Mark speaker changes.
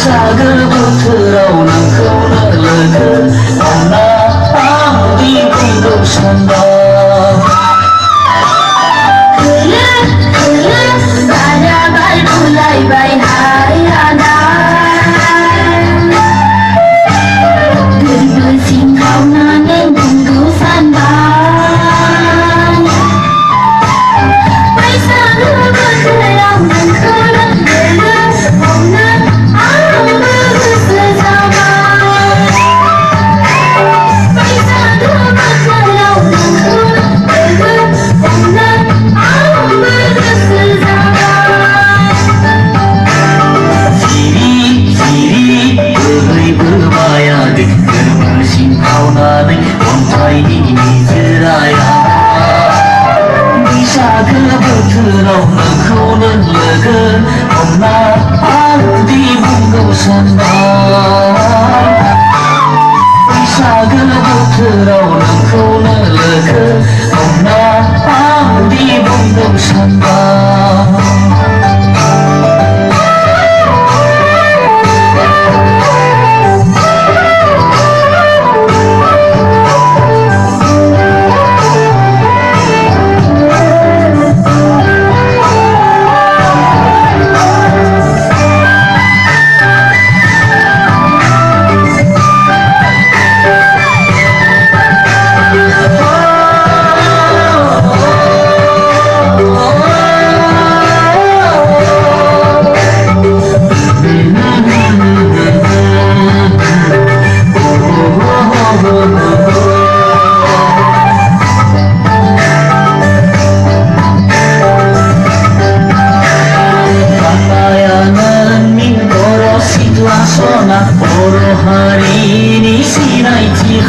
Speaker 1: बैसागो बोथोराव नोंखौनो लोगो हमना आंनि बुंगौ सानबा
Speaker 2: बारा बार बुलायबाय हाय आदा गोरबो सिंखावनानै बुंगौ सानबाय बैसागो बोथोराव नोंखौनो लोगो हमनो आंबो गोसो जाबाय बैसागो बोथोराव नोंखौनो लोगो हमनो आंबो गोसो जाबाय
Speaker 1: सिरि सिरि बोहैबोबाय आदै गोरबो सिंखावनानै अन्थाइनि निजोराया बैसागो बोथोराव नोंखौनो लोगो हमना आंदि बुंगौ सानबाय बैसागो बोथोराव नोंखौनो लोगो हमना आंदि बुंगौ सानबाय बर' हारिनि सिनायथि